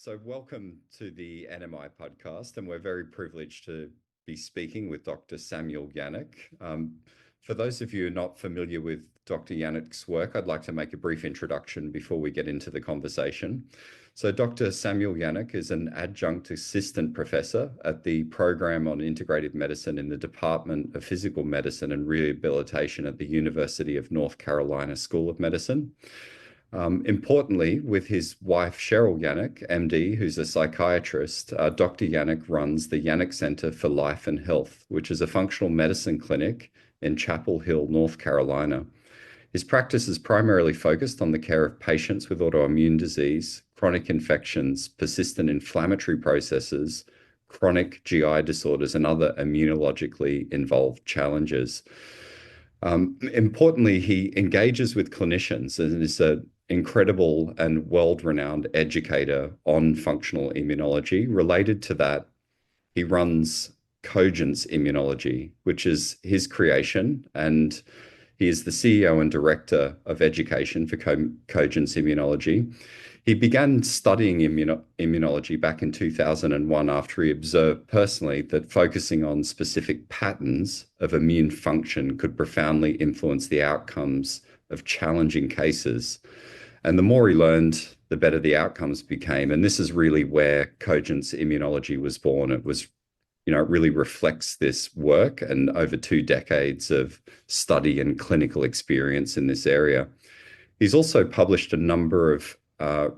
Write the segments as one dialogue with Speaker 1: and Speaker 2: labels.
Speaker 1: So welcome to the NMI podcast, and we're very privileged to be speaking with Dr. Samuel Yanuck. For those of you not familiar with Dr. Yanuck's work, I'd like to make a brief introduction before we get into the conversation. So Dr. Samuel Yanuck is an adjunct assistant professor at the program on integrative medicine in the Department of Physical Medicine and Rehabilitation at the University of North Carolina School of Medicine. Importantly, with his wife, Cheryl Yanuck, MD, who's a psychiatrist, Dr. Yanuck runs the Yanuck Center for Life and Health, which is a functional medicine clinic in Chapel Hill, North Carolina. His practice is primarily focused on the care of patients with autoimmune disease, chronic infections, persistent inflammatory processes, chronic GI disorders, and other immunologically involved challenges. Importantly, he engages with clinicians and is an incredible and world-renowned educator on functional immunology. Related to that, he runs Cogence Immunology, which is his creation, and he is the CEO and director of education for Cogence Immunology. He began studying immunology back in 2001 after he observed personally that focusing on specific patterns of immune function could profoundly influence the outcomes of challenging cases. And the more he learned, the better the outcomes became. And this is really where Cogence Immunology was born. It was, it really reflects this work and over 2 decades of study and clinical experience in this area. He's also published a number of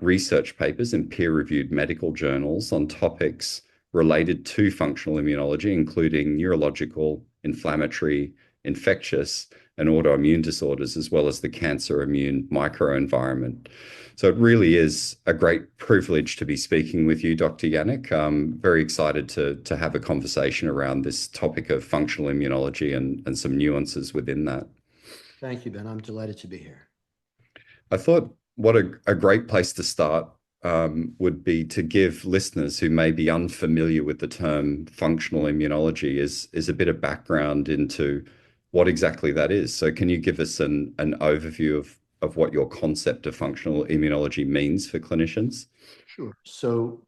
Speaker 1: research papers in peer-reviewed medical journals on topics related to functional immunology, including neurological, inflammatory, infectious, and autoimmune disorders, as well as the cancer immune microenvironment. So it really is a great privilege to be speaking with you, Dr. Yanuck. I'm very excited to have a conversation around this topic of functional immunology and some nuances within that.
Speaker 2: Thank you, Ben. I'm delighted to be here.
Speaker 1: I thought what a great place to start would be to give listeners who may be unfamiliar with the term functional immunology is a bit of background into what exactly that is. So can you give us an overview of what your concept of functional immunology means for clinicians?
Speaker 2: Sure. So,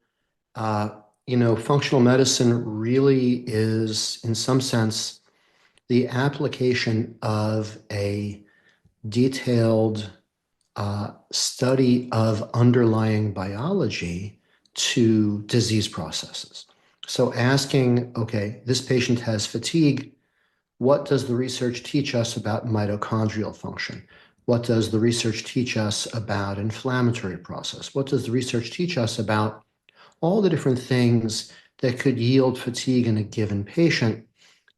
Speaker 2: functional medicine really is, in some sense, the application of a detailed study of underlying biology to disease processes. So asking, okay, this patient has fatigue. What does the research teach us about mitochondrial function? What does the research teach us about inflammatory process? What does the research teach us about all the different things that could yield fatigue in a given patient?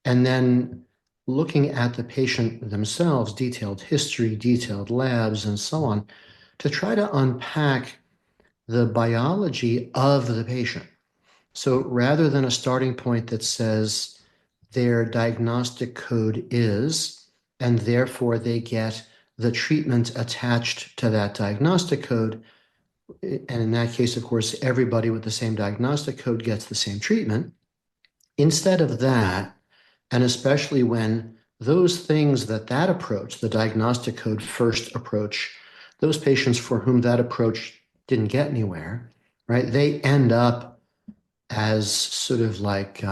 Speaker 2: And then looking at the patient themselves, detailed history, detailed labs, and so on, to try to unpack the biology of the patient. So rather than a starting point that says their diagnostic code is, and therefore they get the treatment attached to that diagnostic code, and in that case, of course, everybody with the same diagnostic code gets the same treatment. Instead of that, and especially when those things that approach, the diagnostic code first approach, those patients for whom that approach didn't get anywhere, right? They end up as sort of like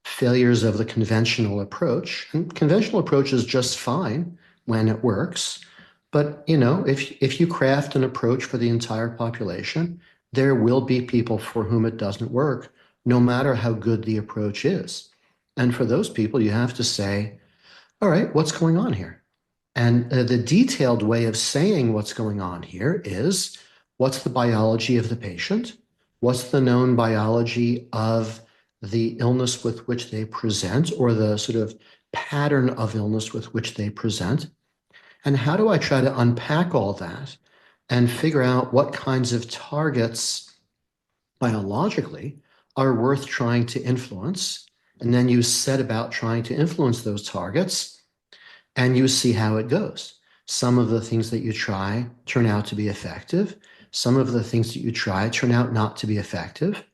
Speaker 2: failures of the conventional approach. And conventional approach is just fine when it works. But, if you craft an approach for the entire population, there will be people for whom it doesn't work, no matter how good the approach is. And for those people, you have to say, all right, what's going on here? And the detailed way of saying what's going on here is, what's the biology of the patient? What's the known biology of the illness with which they present, or the sort of pattern of illness with which they present? And how do I try to unpack all that and figure out what kinds of targets biologically are worth trying to influence? And then you set about trying to influence those targets, and you see how it goes. Some of the things that you try turn out to be effective. Some of the things that you try turn out not to be effective.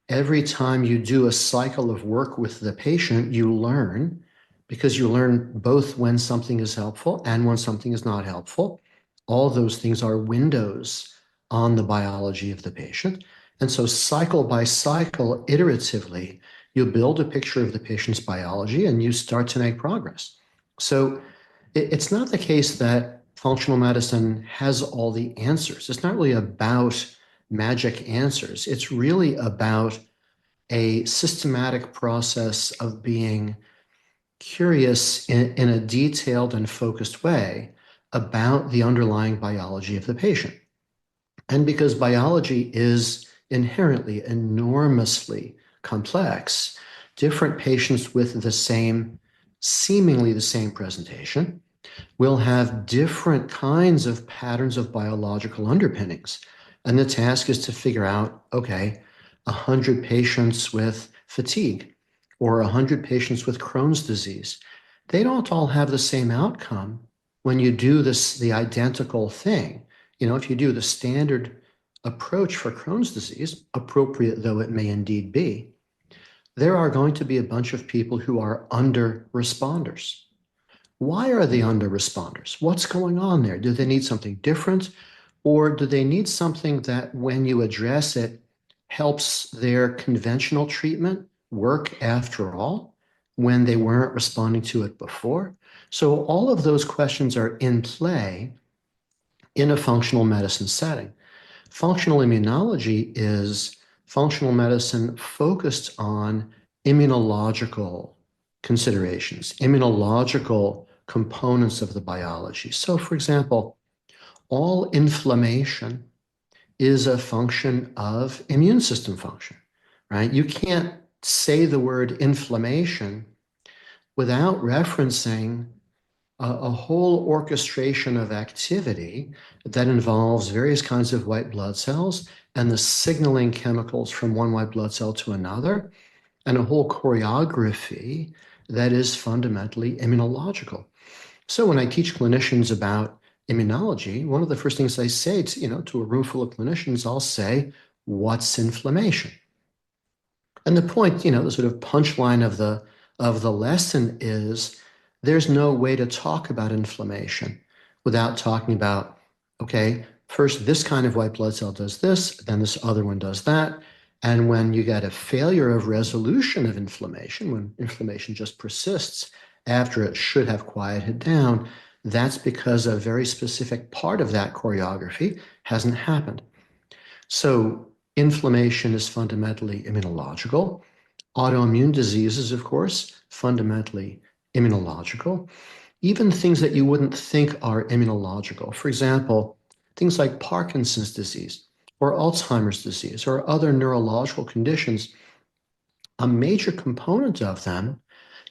Speaker 2: Every time you do a cycle of work with the patient, you learn, because you learn both when something is helpful and when something is not helpful. All those things are windows on the biology of the patient. And so cycle by cycle, iteratively, you build a picture of the patient's biology and you start to make progress. So it's not the case that functional medicine has all the answers. It's not really about magic answers. It's really about a systematic process of being curious in a detailed and focused way about the underlying biology of the patient. And because biology is inherently enormously complex, different patients with seemingly the same presentation will have different kinds of patterns of biological underpinnings. And the task is to figure out, okay, 100 patients with fatigue or 100 patients with Crohn's disease, they don't all have the same outcome when you do the identical thing. If you do the standard approach for Crohn's disease, appropriate though it may indeed be, there are going to be a bunch of people who are under responders. Why are they under responders? What's going on there? Do they need something different? Or do they need something that when you address it helps their conventional treatment work after all when they weren't responding to it before? So all of those questions are in play in a functional medicine setting. Functional immunology is functional medicine focused on immunological considerations, immunological components of the biology. So, for example, all inflammation is a function of immune system function, right? You can't say the word inflammation without referencing a whole orchestration of activity that involves various kinds of white blood cells and the signaling chemicals from one white blood cell to another, and a whole choreography that is fundamentally immunological. So when I teach clinicians about immunology, one of the first things I say to a room full of clinicians, I'll say, what's inflammation? And the point, the sort of punchline of the lesson is there's no way to talk about inflammation without talking about, okay, first this kind of white blood cell does this, then this other one does that. And when you get a failure of resolution of inflammation, when inflammation just persists after it should have quieted down, that's because a very specific part of that choreography hasn't happened. So inflammation is fundamentally immunological. Autoimmune diseases, of course, fundamentally immunological. Even things that you wouldn't think are immunological. For example, things like Parkinson's disease or Alzheimer's disease or other neurological conditions, a major component of them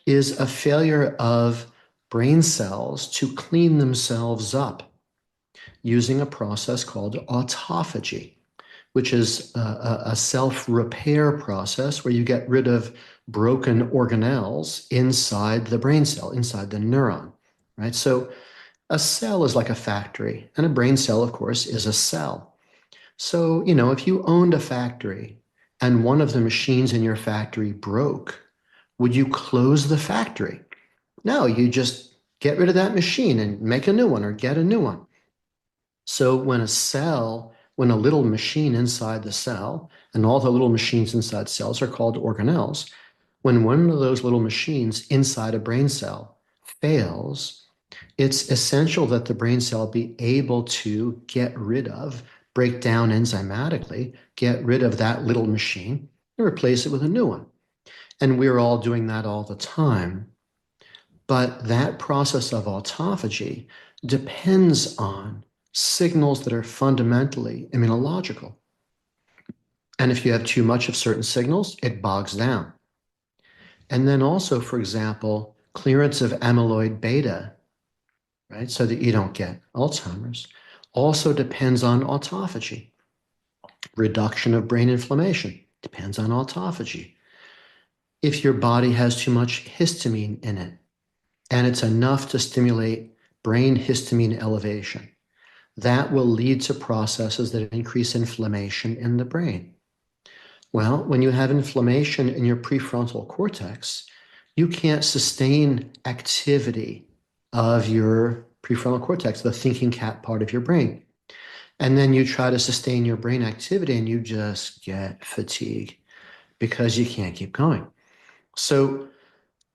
Speaker 2: is a failure of brain cells to clean themselves up using a process called autophagy, which is a self-repair process where you get rid of broken organelles inside the brain cell, inside the neuron, right? So a cell is like a factory, and a brain cell, of course, is a cell. So, if you owned a factory and one of the machines in your factory broke, would you close the factory? No, you just get rid of that machine and make a new one or get a new one. So when a little machine inside the cell, and all the little machines inside cells are called organelles, when one of those little machines inside a brain cell fails, it's essential that the brain cell be able to break down enzymatically, get rid of that little machine and replace it with a new one. And we're all doing that all the time. But that process of autophagy depends on signals that are fundamentally immunological. And if you have too much of certain signals, it bogs down. And then also, for example, clearance of amyloid beta, right, so that you don't get Alzheimer's, also depends on autophagy. Reduction of brain inflammation depends on autophagy. If your body has too much histamine in it, and it's enough to stimulate brain histamine elevation, that will lead to processes that increase inflammation in the brain. Well, when you have inflammation in your prefrontal cortex, you can't sustain activity of your prefrontal cortex, the thinking cat part of your brain. And then you try to sustain your brain activity and you just get fatigue because you can't keep going. So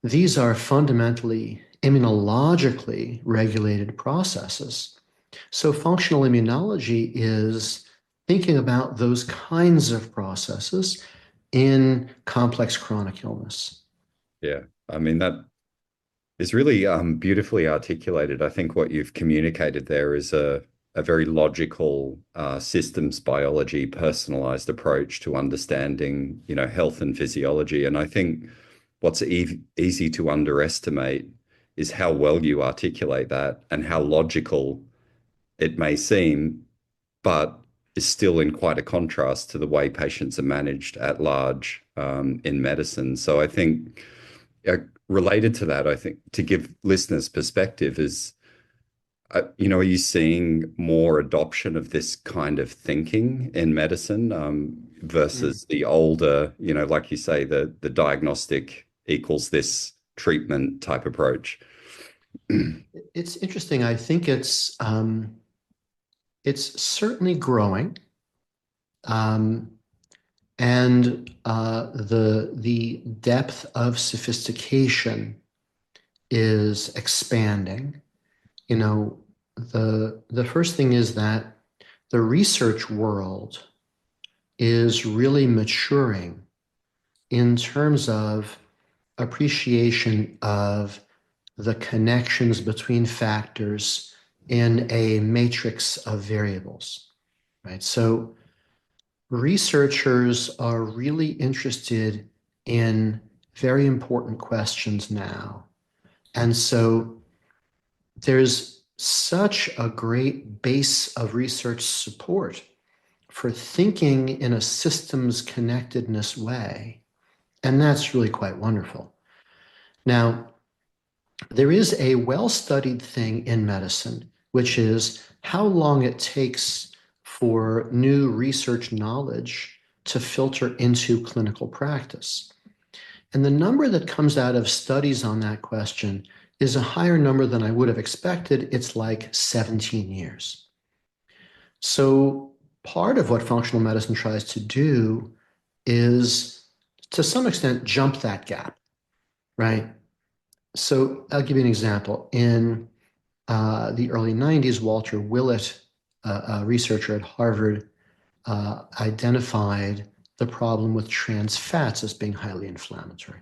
Speaker 2: these are fundamentally immunologically regulated processes. So functional immunology is thinking about those kinds of processes in complex chronic illness.
Speaker 1: Yeah. I mean, that is really beautifully articulated. I think what you've communicated there is a very logical systems biology, personalized approach to understanding, health and physiology. And I think what's easy to underestimate is how well you articulate that and how logical it may seem, but is still in quite a contrast to the way patients are managed at large in medicine. So I think uh, related to that, I think to give listeners perspective is, are you seeing more adoption of this kind of thinking in medicine
Speaker 2: Mm.
Speaker 1: versus the older, like you say, the diagnostic equals this treatment type approach?
Speaker 2: It's interesting. I think it's certainly growing, um, and the depth of sophistication is expanding. You know, the first thing is that the research world is really maturing in terms of appreciation of the connections between factors in a matrix of variables, right? So researchers are really interested in very important questions now. And so there's such a great base of research support for thinking in a systems connectedness way. And that's really quite wonderful. Now, there is a well-studied thing in medicine, which is how long it takes for new research knowledge to filter into clinical practice. And the number that comes out of studies on that question is a higher number than I would have expected. It's like 17 years. So part of what functional medicine tries to do is, to some extent, jump that gap, right? So I'll give you an example. In the early 90s, Walter Willett, a researcher at Harvard, identified the problem with trans fats as being highly inflammatory.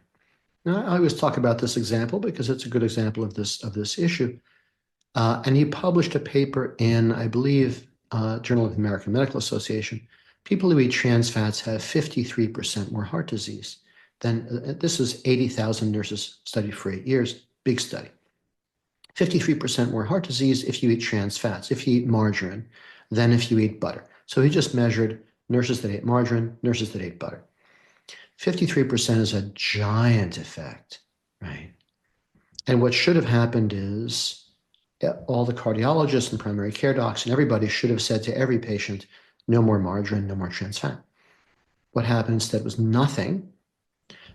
Speaker 2: Now, I always talk about this example because it's a good example of this issue. And he published a paper in, I believe, Journal of the American Medical Association. People who eat trans fats have 53% more heart disease. Then this is 80,000 nurses studied for 8 years, big study. 53% more heart disease if you eat trans fats, if you eat margarine, than if you eat butter. So he just measured nurses that ate margarine, nurses that ate butter. 53% is a giant effect, right? And what should have happened is all the cardiologists and primary care docs and everybody should have said to every patient, no more margarine, no more trans fat. What happened instead was nothing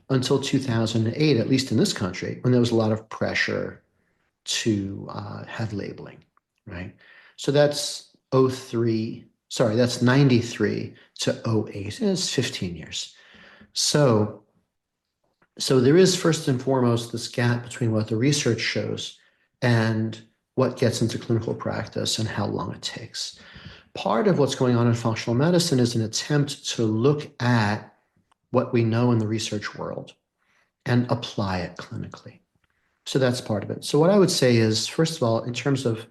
Speaker 2: until 2008, at least in this country, when there was a lot of pressure to have labeling, right? So that's that's 93 to 08, and it's 15 years. So there is first and foremost this gap between what the research shows and what gets into clinical practice and how long it takes. Part of what's going on in functional medicine is an attempt to look at what we know in the research world and apply it clinically. So that's part of it. So what I would say is, first of all, in terms of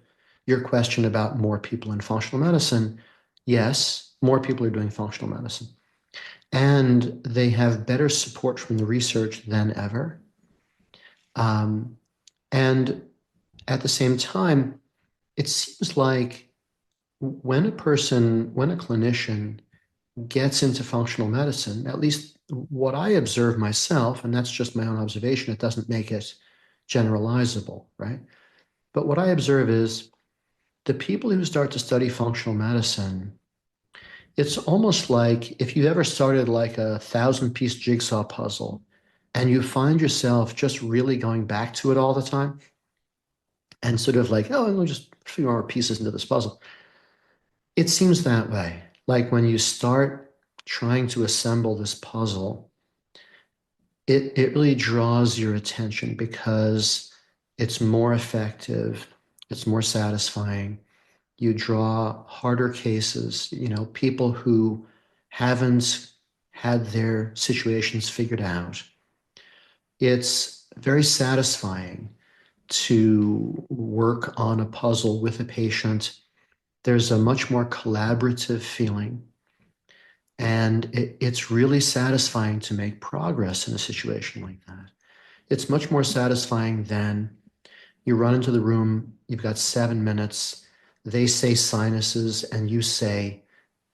Speaker 2: your question about more people in functional medicine, yes, more people are doing functional medicine. And they have better support from the research than ever. And at the same time, it seems like when a clinician gets into functional medicine, at least what I observe myself, and that's just my own observation, it doesn't make it generalizable, right? But what I observe is the people who start to study functional medicine, it's almost like if you ever started like a 1,000-piece jigsaw puzzle and you find yourself just really going back to it all the time and sort of like, oh, let me just a few more pieces into this puzzle. It seems that way. Like when you start trying to assemble this puzzle, it really draws your attention because it's more effective, it's more satisfying. You draw harder cases, people who haven't had their situations figured out. It's very satisfying to work on a puzzle with a patient. There's a much more collaborative feeling, and it's really satisfying to make progress in a situation like that. It's much more satisfying than you run into the room, you've got 7 minutes, they say sinuses, and you say,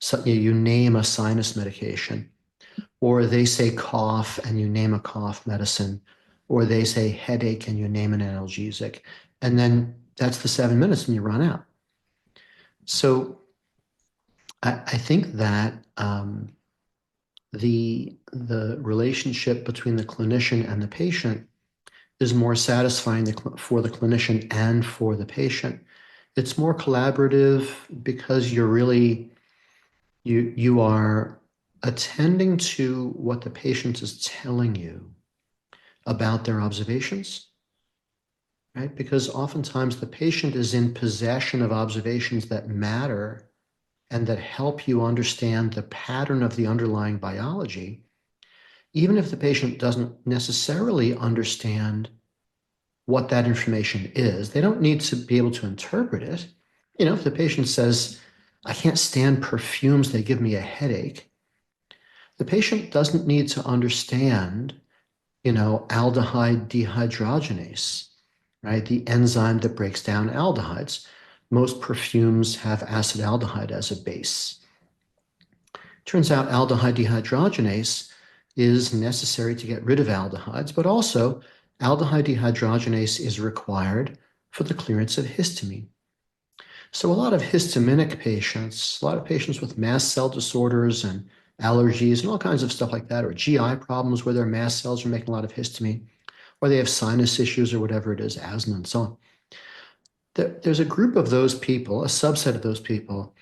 Speaker 2: so you name a sinus medication, or they say cough and you name a cough medicine, or they say headache and you name an analgesic. And then that's the 7 minutes and you run out. So I think that the relationship between the clinician and the patient is more satisfying for the clinician and for the patient. It's more collaborative because you are attending to what the patient is telling you about their observations, right? Because oftentimes the patient is in possession of observations that matter and that help you understand the pattern of the underlying biology, even if the patient doesn't necessarily understand what that information is. They don't need to be able to interpret it. If the patient says, I can't stand perfumes, they give me a headache, the patient doesn't need to understand, aldehyde dehydrogenase, right? The enzyme that breaks down aldehydes. Most perfumes have acetaldehyde as a base. Turns out aldehyde dehydrogenase is necessary to get rid of aldehydes, but also aldehyde dehydrogenase is required for the clearance of histamine. So a lot of histaminic patients, a lot of patients with mast cell disorders and allergies and all kinds of stuff like that, or GI problems where their mast cells are making a lot of histamine, or they have sinus issues or whatever it is, asthma and so on. There's a group of those people, a subset of those people,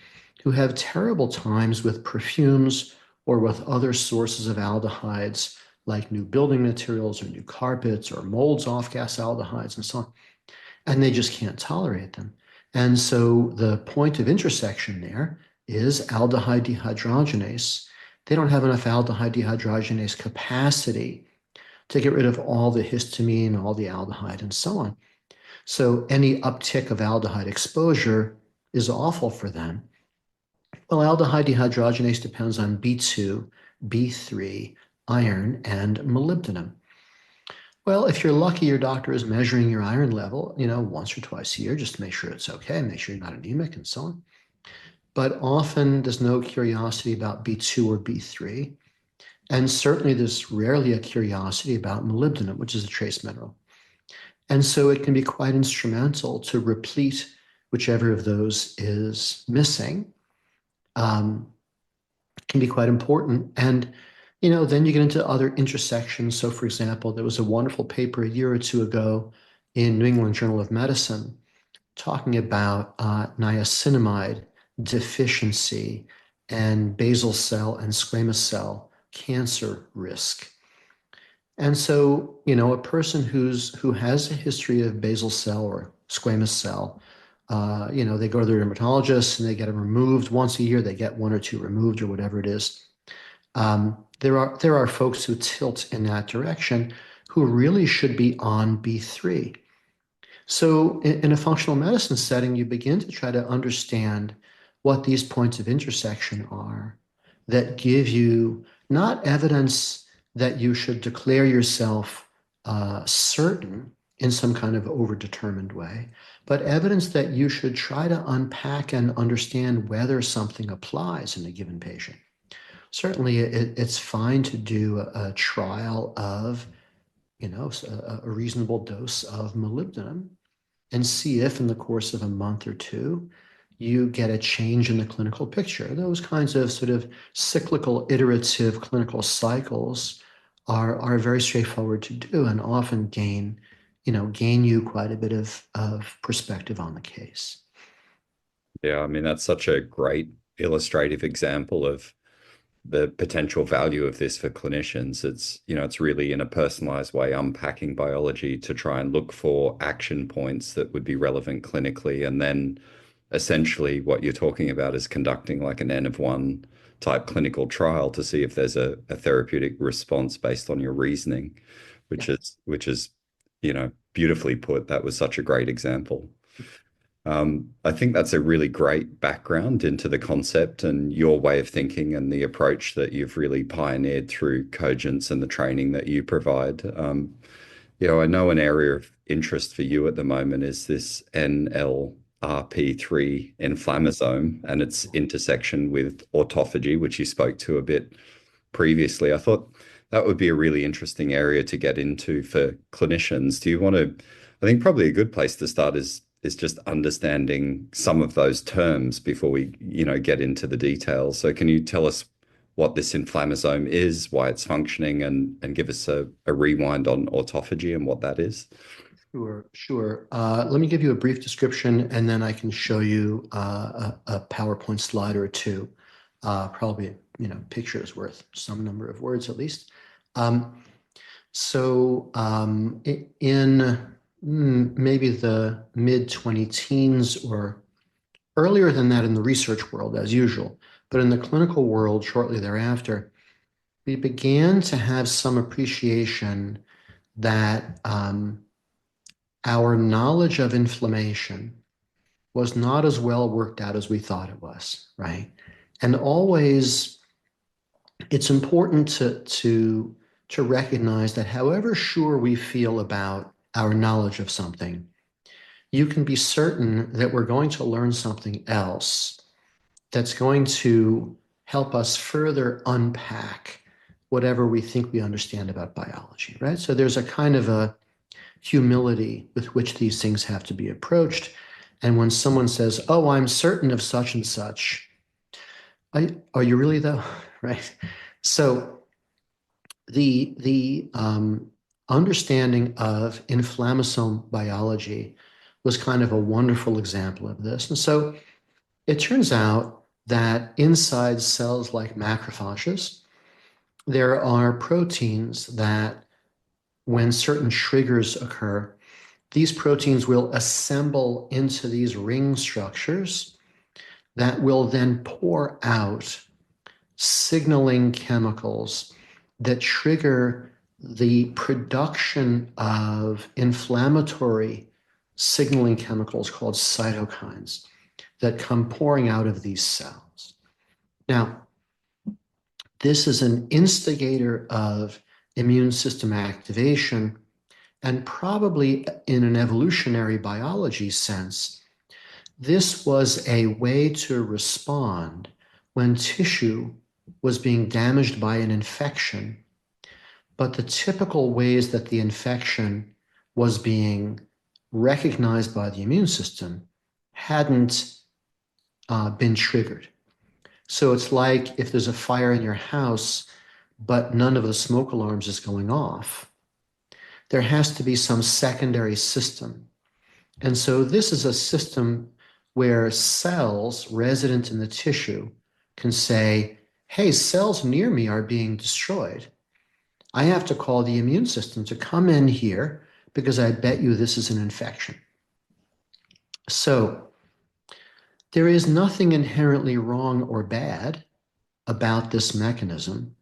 Speaker 2: who have terrible times with perfumes or with other sources of aldehydes, like new building materials or new carpets or molds off gas aldehydes and so on. And they just can't tolerate them. And so the point of intersection there is aldehyde dehydrogenase. They don't have enough aldehyde dehydrogenase capacity to get rid of all the histamine, all the aldehyde, and so on. So any uptick of aldehyde exposure is awful for them. Well, aldehyde dehydrogenase depends on B2, B3, iron, and molybdenum. Well, if you're lucky, your doctor is measuring your iron level, once or twice a year just to make sure it's okay, make sure you're not anemic and so on. But often there's no curiosity about B2 or B3. And certainly there's rarely a curiosity about molybdenum, which is a trace mineral. And so it can be quite instrumental to replete whichever of those is missing. Can be quite important. And, then you get into other intersections. So, for example, there was a wonderful paper a year or two ago in New England Journal of Medicine talking about niacinamide deficiency and basal cell and squamous cell cancer risk. And so, a person who has a history of basal cell or squamous cell, they go to their dermatologist and they get them removed once a year. They get one or two removed or whatever it is. There are folks who tilt in that direction who really should be on B3. So in a functional medicine setting, you begin to try to understand what these points of intersection are that give you not evidence that you should declare yourself certain in some kind of overdetermined way, but evidence that you should try to unpack and understand whether something applies in a given patient. Certainly, it's fine to do a trial of, a reasonable dose of molybdenum and see if in the course of a month or two, you get a change in the clinical picture. Those kinds of sort of cyclical, iterative clinical cycles are very straightforward to do and often gain you quite a bit of perspective on the case.
Speaker 1: Yeah, I mean, that's such a great illustrative example of the potential value of this for clinicians. It's really in a personalized way unpacking biology to try and look for action points that would be relevant clinically. And then essentially what you're talking about is conducting like an N of one type clinical trial to see if there's a therapeutic response based on your reasoning,
Speaker 2: Yeah.
Speaker 1: which is, beautifully put. That was such a great example. I think that's a really great background into the concept and your way of thinking and the approach that you've really pioneered through Cogence and the training that you provide. I know an area of interest for you at the moment is this NLRP3 inflammasome and its intersection with autophagy, which you spoke to a bit previously. I thought that would be a really interesting area to get into for clinicians. Do you want to? I think probably a good place to start is just understanding some of those terms before we, get into the details. So can you tell us what this inflammasome is, why it's functioning, and give us a rewind on autophagy and what that is?
Speaker 2: Sure, sure. Let me give you a brief description and then I can show you a PowerPoint slide or two. Probably, picture is worth some number of words at least. Um, in maybe the mid 20 teens or earlier than that in the research world, as usual, but in the clinical world shortly thereafter, we began to have some appreciation that our knowledge of inflammation was not as well worked out as we thought it was, right? And always, it's important to recognize that however sure we feel about our knowledge of something, you can be certain that we're going to learn something else that's going to help us further unpack whatever we think we understand about biology, right? So there's a kind of a humility with which these things have to be approached. And when someone says, "Oh, I'm certain of such and such," are you really though? Right? So the understanding of inflammasome biology was kind of a wonderful example of this. And so it turns out that inside cells like macrophages, there are proteins that, when certain triggers occur, these proteins will assemble into these ring structures that will then pour out signaling chemicals that trigger the production of inflammatory signaling chemicals called cytokines that come pouring out of these cells. Now, this is an instigator of immune system activation, and probably in an evolutionary biology sense, this was a way to respond when tissue was being damaged by an infection, but the typical ways that the infection was being recognized by the immune system hadn't been triggered. So it's like if there's a fire in your house, but none of the smoke alarms is going off, there has to be some secondary system. And so this is a system where cells resident in the tissue can say, "Hey, cells near me are being destroyed. I have to call the immune system to come in here because I bet you this is an infection." So there is nothing inherently wrong or bad about this mechanism,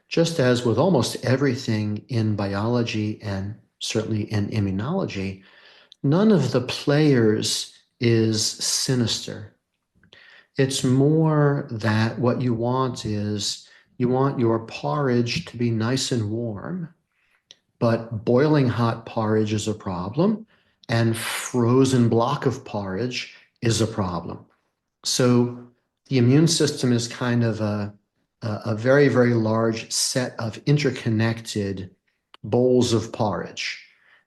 Speaker 2: just as with almost everything in biology and certainly in immunology, none of the players is sinister. It's more that what you want is you want your porridge to be nice and warm, but boiling hot porridge is a problem, and frozen block of porridge is a problem. So the immune system is kind of a very, very large set of interconnected bowls of porridge.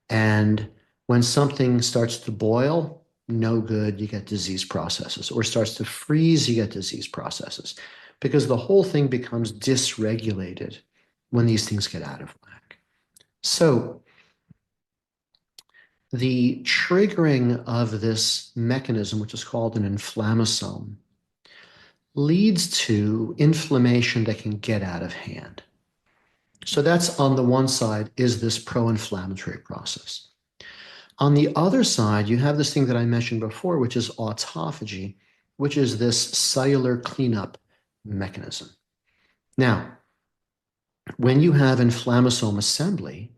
Speaker 2: And when something starts to boil, no good, you get disease processes, or starts to freeze, you get disease processes, because the whole thing becomes dysregulated when these things get out of whack. So the triggering of this mechanism, which is called an inflammasome, leads to inflammation that can get out of hand. So that's on the one side is this pro-inflammatory process. On the other side, you have this thing that I mentioned before, which is autophagy, which is this cellular cleanup mechanism. Now, when you have inflammasome assembly,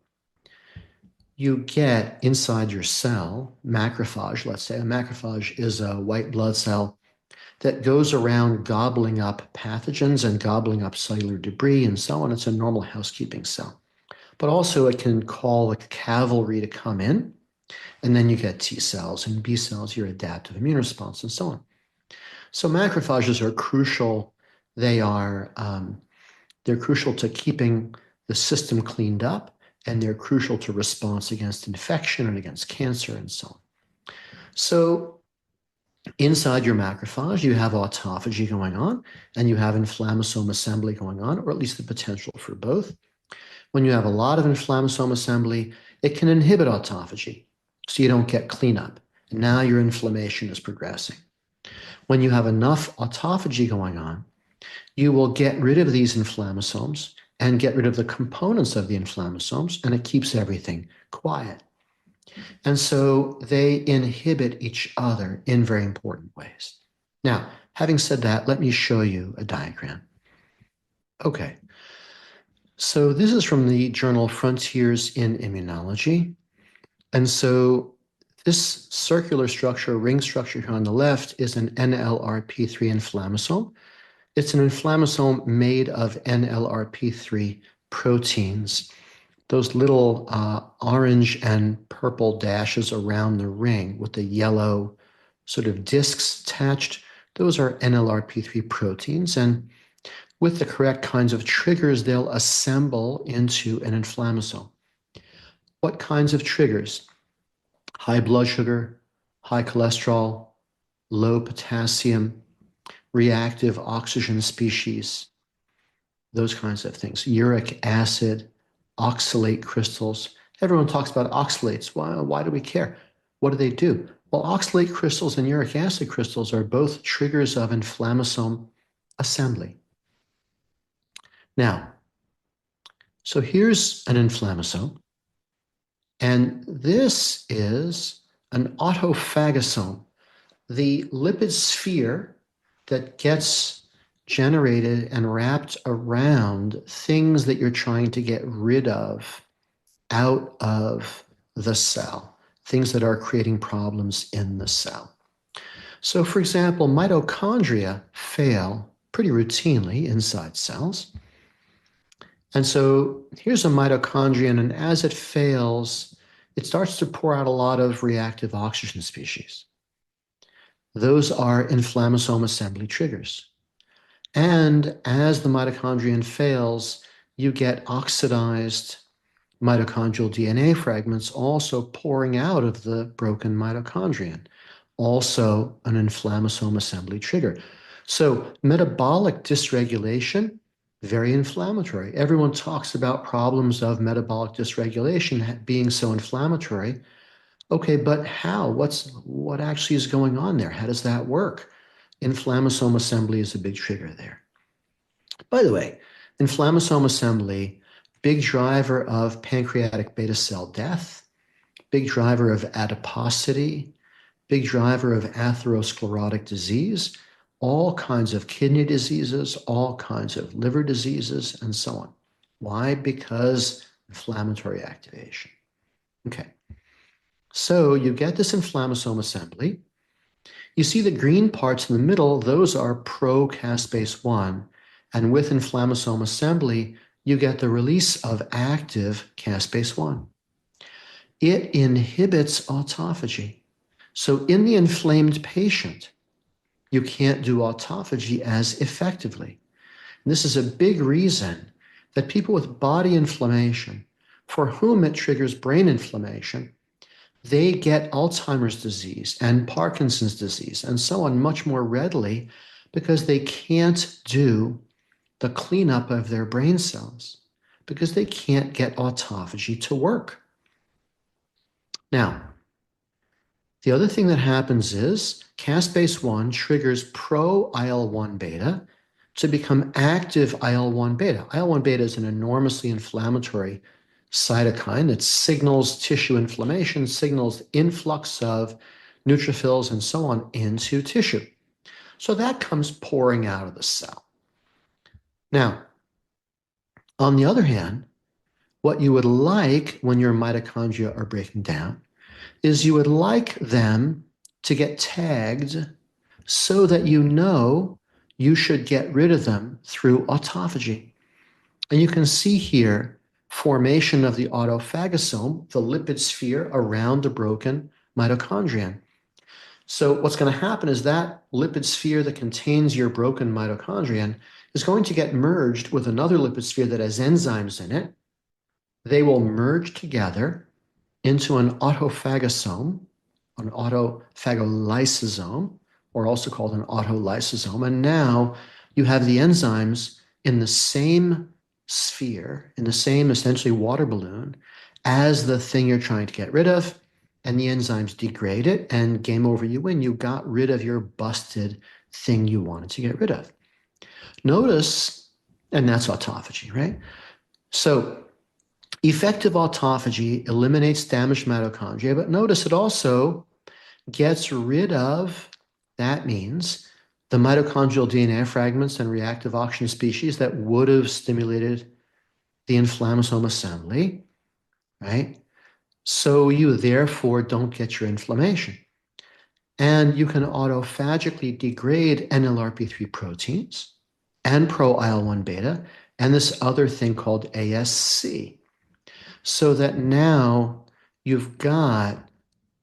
Speaker 2: you get inside your cell, macrophage, let's say. A macrophage is a white blood cell that goes around gobbling up pathogens and gobbling up cellular debris and so on. It's a normal housekeeping cell. But also it can call the cavalry to come in, and then you get T cells and B cells, your adaptive immune response, and so on. So macrophages are crucial. They're crucial to keeping the system cleaned up, and they're crucial to response against infection and against cancer and so on. So inside your macrophage, you have autophagy going on, and you have inflammasome assembly going on, or at least the potential for both. When you have a lot of inflammasome assembly, it can inhibit autophagy, so you don't get cleanup. And now your inflammation is progressing. When you have enough autophagy going on, you will get rid of these inflammasomes and get rid of the components of the inflammasomes, and it keeps everything quiet. And so they inhibit each other in very important ways. Now, having said that, let me show you a diagram. Okay, so this is from the journal Frontiers in Immunology. And so this circular structure, ring structure here on the left, is an NLRP3 inflammasome. It's an inflammasome made of NLRP3 proteins. Those little orange and purple dashes around the ring with the yellow sort of discs attached, those are NLRP3 proteins. And with the correct kinds of triggers, they'll assemble into an inflammasome. What kinds of triggers? High blood sugar, high cholesterol, low potassium, reactive oxygen species, those kinds of things. Uric acid, oxalate crystals. Everyone talks about oxalates. Why do we care? What do? Well, oxalate crystals and uric acid crystals are both triggers of inflammasome assembly. Now, so here's an inflammasome, and this is an autophagosome, the lipid sphere that gets generated and wrapped around things that you're trying to get rid of out of the cell, things that are creating problems in the cell. So, for example, mitochondria fail pretty routinely inside cells. And so here's a mitochondrion, and as it fails, it starts to pour out a lot of reactive oxygen species. Those are inflammasome assembly triggers. And as the mitochondrion fails, you get oxidized mitochondrial DNA fragments also pouring out of the broken mitochondrion, also an inflammasome assembly trigger. So metabolic dysregulation, very inflammatory. Everyone talks about problems of metabolic dysregulation being so inflammatory. Okay, but how? What actually is going on there? How does that work? Inflammasome assembly is a big trigger there. By the way, inflammasome assembly, big driver of pancreatic beta cell death, big driver of adiposity, big driver of atherosclerotic disease, all kinds of kidney diseases, all kinds of liver diseases, and so on. Why? Because inflammatory activation. Okay. So you get this inflammasome assembly. You see the green parts in the middle, those are pro-caspase 1. And with inflammasome assembly, you get the release of active caspase 1. It inhibits autophagy. So in the inflamed patient, you can't do autophagy as effectively. And this is a big reason that people with body inflammation, for whom it triggers brain inflammation, they get Alzheimer's disease and Parkinson's disease and so on much more readily because they can't do the cleanup of their brain cells because they can't get autophagy to work. Now, The other thing that happens is caspase-1 triggers pro-IL-1 beta to become active IL-1 beta. IL-1 beta is an enormously inflammatory cytokine that signals tissue inflammation, signals influx of neutrophils and so on into tissue. So that comes pouring out of the cell. Now, on the other hand, what you would like when your mitochondria are breaking down is you would like them to get tagged so that you know you should get rid of them through autophagy. And you can see here formation of the autophagosome, the lipid sphere around the broken mitochondrion. So what's going to happen is that lipid sphere that contains your broken mitochondrion is going to get merged with another lipid sphere that has enzymes in it. They will merge together into an autophagosome, an autophagolysosome, or also called an autolysosome. And now you have the enzymes in the same sphere, in the same essentially water balloon as the thing you're trying to get rid of. And the enzymes degrade it, and game over, you win. You got rid of your busted thing you wanted to get rid of. Notice, and that's autophagy, right? So effective autophagy eliminates damaged mitochondria, but notice it also gets rid of, that means, the mitochondrial DNA fragments and reactive oxygen species that would have stimulated the inflammasome assembly, right? So you therefore don't get your inflammation. And you can autophagically degrade NLRP3 proteins and pro-IL-1 beta and this other thing called ASC, so that now you've got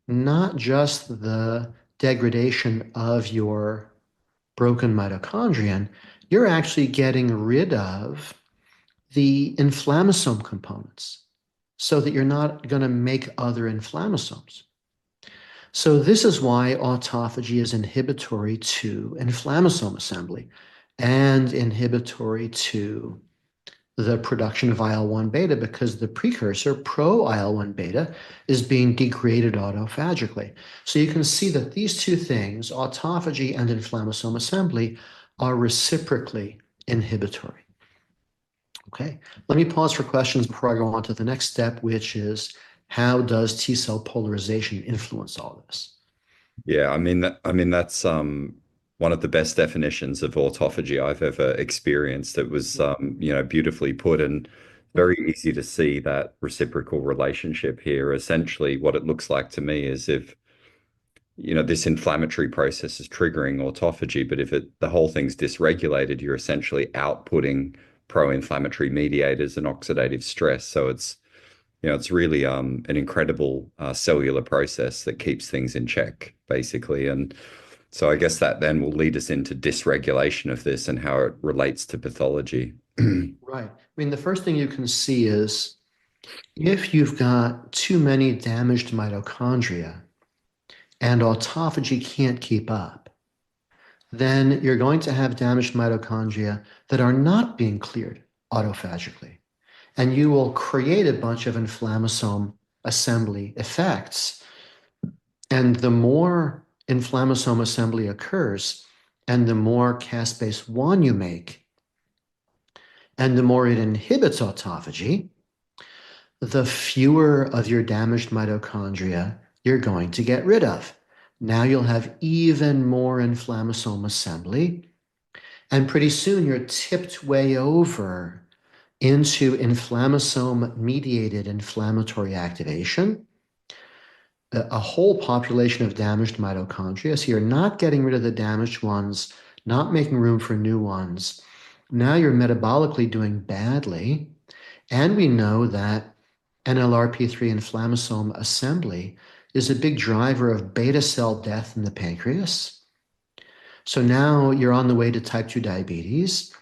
Speaker 2: not just the degradation of your broken mitochondrion, you're actually getting rid of the inflammasome components so that you're not going to make other inflammasomes. So this is why autophagy is inhibitory to inflammasome assembly and inhibitory to the production of IL-1 beta, because the precursor, pro-IL-1 beta, is being degraded autophagically. So you can see that these two things, autophagy and inflammasome assembly, are reciprocally inhibitory. Okay, let me pause for questions before I go on to the next step, which is how does T cell polarization influence all this?
Speaker 1: Yeah, that's one of the best definitions of autophagy I've ever experienced. It was beautifully put and very easy to see that reciprocal relationship here. Essentially, what it looks like to me is if this inflammatory process is triggering autophagy, but if the whole thing's dysregulated, you're essentially outputting pro-inflammatory mediators and oxidative stress. So it's really an incredible cellular process that keeps things in check, basically. And so I guess that then will lead us into dysregulation of this and how it relates to pathology.
Speaker 2: Right. I mean, the first thing you can see is if you've got too many damaged mitochondria and autophagy can't keep up, then you're going to have damaged mitochondria that are not being cleared autophagically. And you will create a bunch of inflammasome assembly effects. And the more inflammasome assembly occurs, and the more caspase-1 you make, and the more it inhibits autophagy, the fewer of your damaged mitochondria you're going to get rid of. Now you'll have even more inflammasome assembly, and pretty soon you're tipped way over into inflammasome-mediated inflammatory activation, a whole population of damaged mitochondria. So you're not getting rid of the damaged ones, not making room for new ones. Now you're metabolically doing badly. And we know that NLRP3 inflammasome assembly is a big driver of beta cell death in the pancreas. So now you're on the way to type 2 diabetes.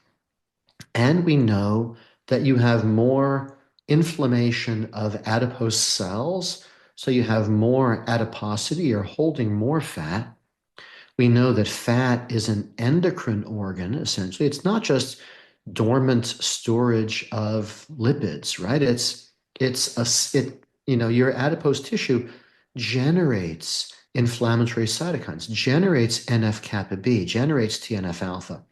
Speaker 2: And we know that you have more inflammation of adipose cells. So you have more adiposity, you're holding more fat. We know that fat is an endocrine organ, essentially. It's not just dormant storage of lipids, right? Your adipose tissue generates inflammatory cytokines, generates NF-kappa B, generates TNF-alpha.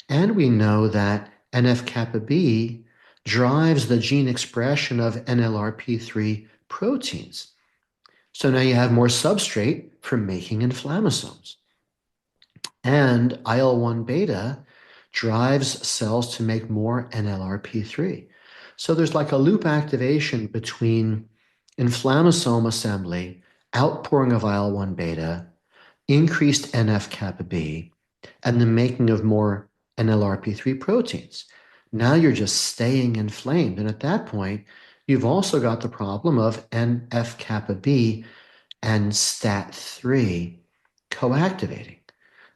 Speaker 2: And we know that NF-kappa B drives the gene expression of NLRP3 proteins. So now you have more substrate for making inflammasomes. And IL-1 beta drives cells to make more NLRP3. So there's like a loop activation between inflammasome assembly, outpouring of IL-1 beta, increased NF-kappa B, and the making of more NLRP3 proteins. Now you're just staying inflamed. And at that point, you've also got the problem of NF-kappa B and STAT3 coactivating.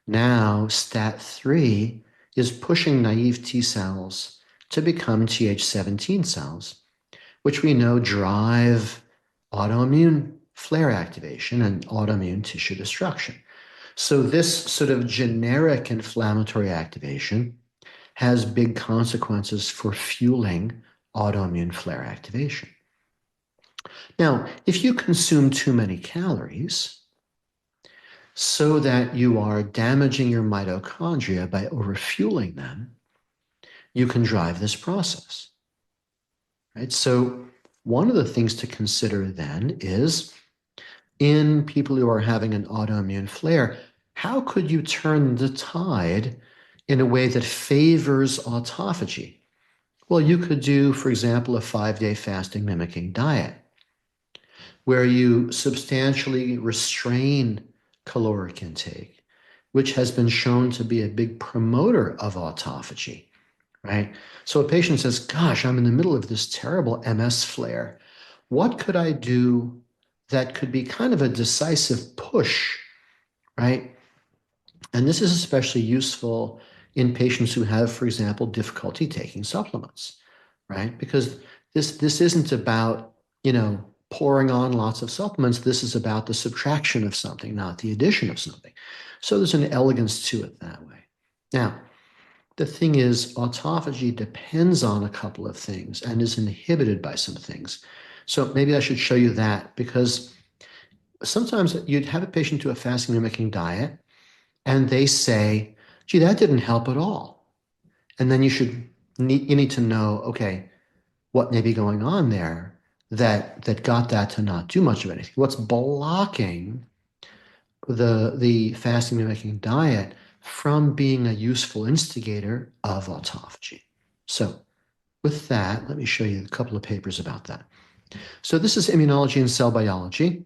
Speaker 2: Now STAT3 is pushing naive T cells to become Th17 cells, which we know drive autoimmune flare activation and autoimmune tissue destruction. So this sort of generic inflammatory activation has big consequences for fueling autoimmune flare activation. Now, if you consume too many calories so that you are damaging your mitochondria by overfueling them, you can drive this process, right? So one of the things to consider then is in people who are having an autoimmune flare, how could you turn the tide in a way that favors autophagy? Well, you could do, for example, a 5-day fasting mimicking diet where you substantially restrain caloric intake, which has been shown to be a big promoter of autophagy, right? So a patient says, gosh, I'm in the middle of this terrible MS flare. What could I do that could be kind of a decisive push, right? And this is especially useful in patients who have, for example, difficulty taking supplements, right? Because this isn't about, pouring on lots of supplements. This is about the subtraction of something, not the addition of something. So there's an elegance to it that way. Now, the thing is, autophagy depends on a couple of things and is inhibited by some things. So maybe I should show you that, because sometimes you'd have a patient do a fasting mimicking diet and they say, gee, that didn't help at all. And then you need to know, okay, what may be going on there that got that to not do much of anything. What's blocking the fasting mimicking diet from being a useful instigator of autophagy? So with that, let me show you a couple of papers about that. So this is Immunology and Cell Biology.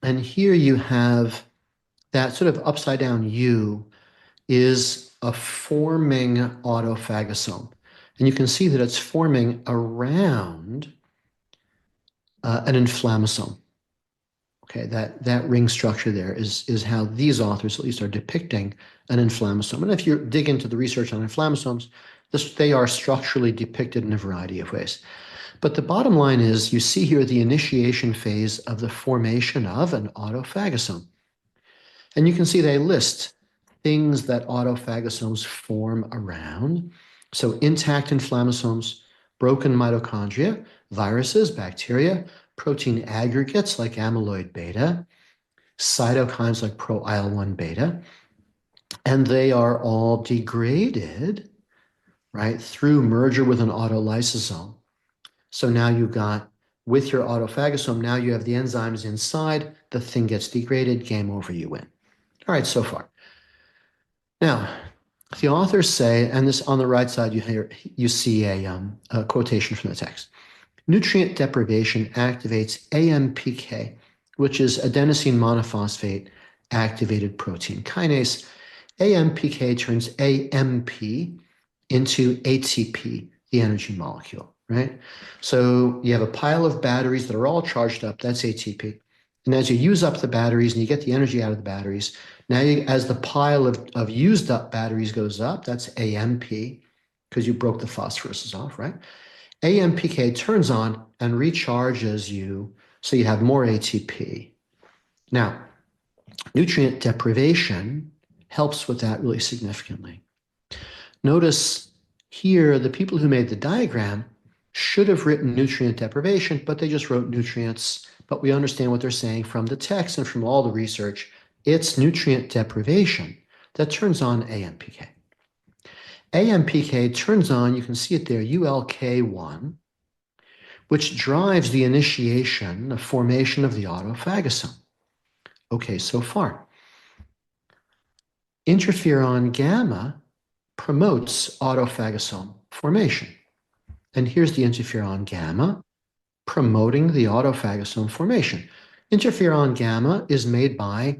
Speaker 2: And here you have that sort of upside down U is a forming autophagosome. And you can see that it's forming around an inflammasome. Okay, that ring structure there is how these authors at least are depicting an inflammasome. And if you dig into the research on inflammasomes, they are structurally depicted in a variety of ways. But the bottom line is you see here the initiation phase of the formation of an autophagosome. And you can see they list things that autophagosomes form around. So intact inflammasomes, broken mitochondria, viruses, bacteria, protein aggregates like amyloid beta, cytokines like pro-IL-1 beta, and they are all degraded, right, through merger with an autolysosome. So now you've got, with your autophagosome, now you have the enzymes inside, the thing gets degraded, game over, you win. All right, so far. Now, the authors say, and this on the right side, you see a quotation from the text. Nutrient deprivation activates AMPK, which is adenosine monophosphate activated protein kinase. AMPK turns AMP into ATP, the energy molecule, right? So you have a pile of batteries that are all charged up, that's ATP. And as you use up the batteries and you get the energy out of the batteries, now as the pile of used up batteries goes up, that's AMP, because you broke the phosphoruses off, right? AMPK turns on and recharges you, so you have more ATP. Now, nutrient deprivation helps with that really significantly. Notice here, the people who made the diagram should have written nutrient deprivation, but they just wrote nutrients. But we understand what they're saying from the text and from all the research. It's nutrient deprivation that turns on AMPK. AMPK turns on, you can see it there, ULK1, which drives the initiation, the formation of the autophagosome. Okay, so far. Interferon gamma promotes autophagosome formation. And here's the interferon gamma promoting the autophagosome formation. Interferon gamma is made by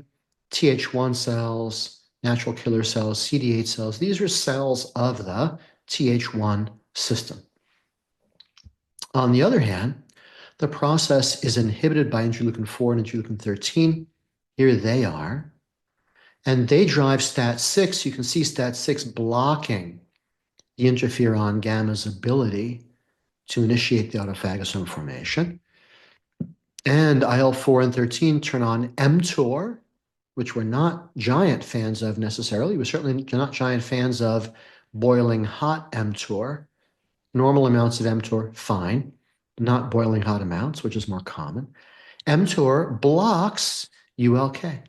Speaker 2: Th1 cells, natural killer cells, CD8 cells. These are cells of the Th1 system. On the other hand, the process is inhibited by interleukin 4 and interleukin 13. Here they are. And they drive STAT6. You can see STAT6 blocking the interferon gamma's ability to initiate the autophagosome formation. And IL-4 and 13 turn on mTOR, which we're not giant fans of necessarily. We're certainly not giant fans of boiling hot mTOR. Normal amounts of mTOR, fine. Not boiling hot amounts, which is more common. mTOR blocks ULK.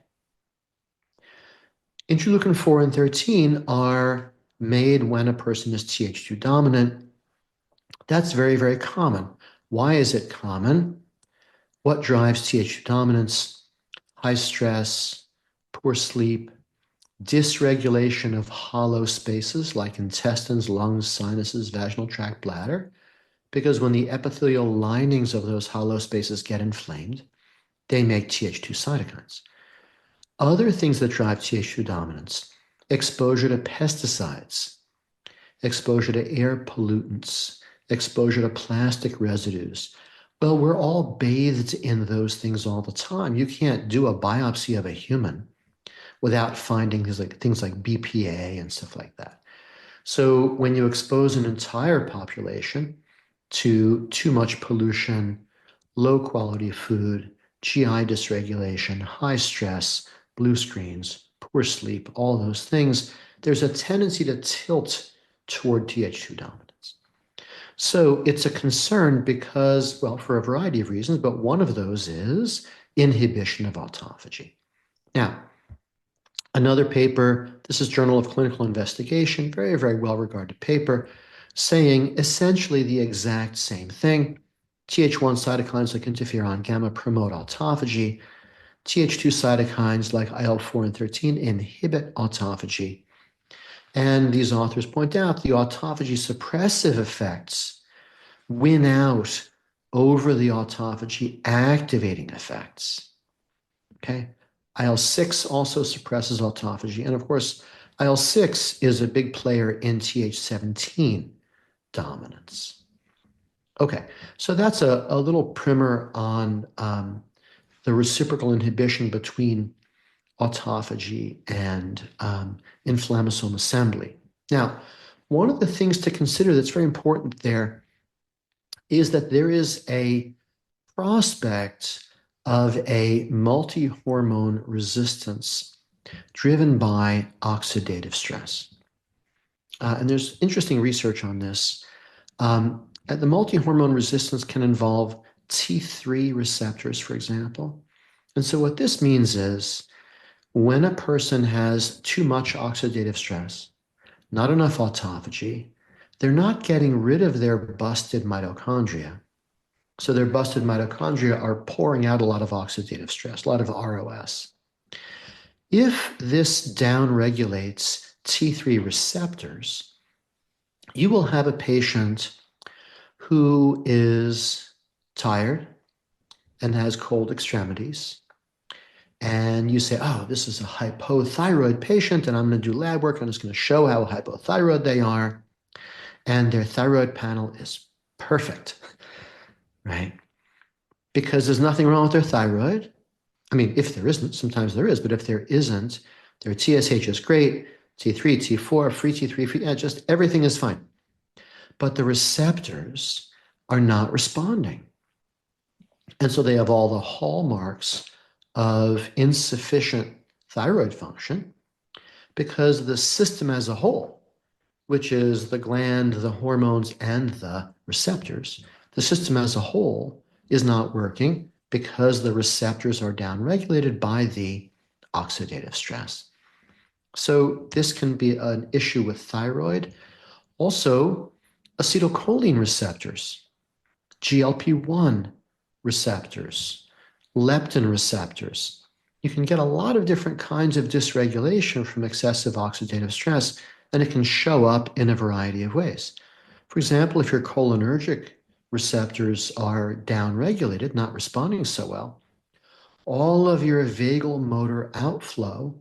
Speaker 2: Interleukin 4 and 13 are made when a person is Th2 dominant. That's very, very common. Why is it common? What drives Th2 dominance? High stress, poor sleep, dysregulation of hollow spaces like intestines, lungs, sinuses, vaginal tract, bladder. Because when the epithelial linings of those hollow spaces get inflamed, they make Th2 cytokines. Other things that drive Th2 dominance: exposure to pesticides, exposure to air pollutants, exposure to plastic residues. Well, we're all bathed in those things all the time. You can't do a biopsy of a human without finding things like BPA and stuff like that. So when you expose an entire population to too much pollution, low quality food, GI dysregulation, high stress, blue screens, poor sleep, all those things, there's a tendency to tilt toward Th2 dominance. So it's a concern because, well, for a variety of reasons, but one of those is inhibition of autophagy. Now, another paper, this is Journal of Clinical Investigation, very, very well-regarded paper, saying essentially the exact same thing. Th1 cytokines like interferon gamma promote autophagy. Th2 cytokines like IL-4 and 13 inhibit autophagy. And these authors point out the autophagy suppressive effects win out over the autophagy activating effects. Okay? IL-6 also suppresses autophagy. And of course, IL-6 is a big player in Th17 dominance. Okay, so that's a little primer on the reciprocal inhibition between autophagy and inflammasome assembly. Now, one of the things to consider that's very important there is that there is a prospect of a multi-hormone resistance driven by oxidative stress. And there's interesting research on this. The multi-hormone resistance can involve T3 receptors, for example. And so what this means is when a person has too much oxidative stress, not enough autophagy, they're not getting rid of their busted mitochondria. So their busted mitochondria are pouring out a lot of oxidative stress, a lot of ROS. If this downregulates T3 receptors, you will have a patient who is tired and has cold extremities. And you say, oh, this is a hypothyroid patient, and I'm going to do lab work, and it's going to show how hypothyroid they are. And their thyroid panel is perfect, right? Because there's nothing wrong with their thyroid. I mean, if there isn't, sometimes there is, but if there isn't, their TSH is great, T3, T4, free T3, free, yeah, just everything is fine. But the receptors are not responding. And so they have all the hallmarks of insufficient thyroid function because the system as a whole, which is the gland, the hormones, and the receptors, the system as a whole is not working because the receptors are downregulated by the oxidative stress. So this can be an issue with thyroid. Also, acetylcholine receptors, GLP-1 receptors, leptin receptors. You can get a lot of different kinds of dysregulation from excessive oxidative stress, and it can show up in a variety of ways. For example, if your cholinergic receptors are downregulated, not responding so well, all of your vagal motor outflow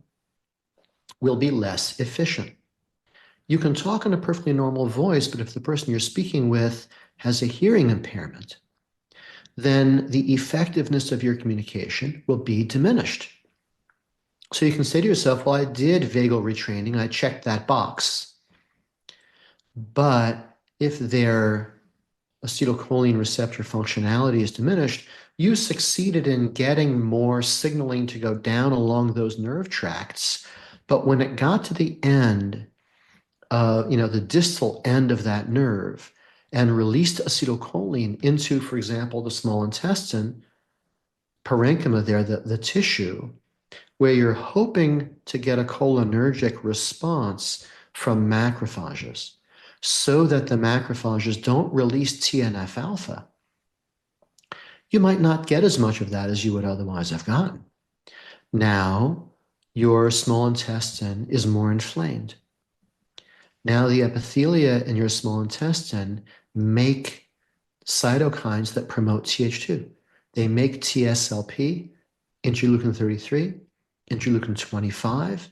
Speaker 2: will be less efficient. You can talk in a perfectly normal voice, but if the person you're speaking with has a hearing impairment, then the effectiveness of your communication will be diminished. So you can say to yourself, well, I did vagal retraining, I checked that box. But if their acetylcholine receptor functionality is diminished, you succeeded in getting more signaling to go down along those nerve tracts. But when it got to the end, the distal end of that nerve and released acetylcholine into, for example, the small intestine, parenchyma there, the tissue, where you're hoping to get a cholinergic response from macrophages so that the macrophages don't release TNF alpha, you might not get as much of that as you would otherwise have gotten. Now, your small intestine is more inflamed. Now the epithelia in your small intestine make cytokines that promote Th2. They make TSLP, interleukin 33, interleukin 25,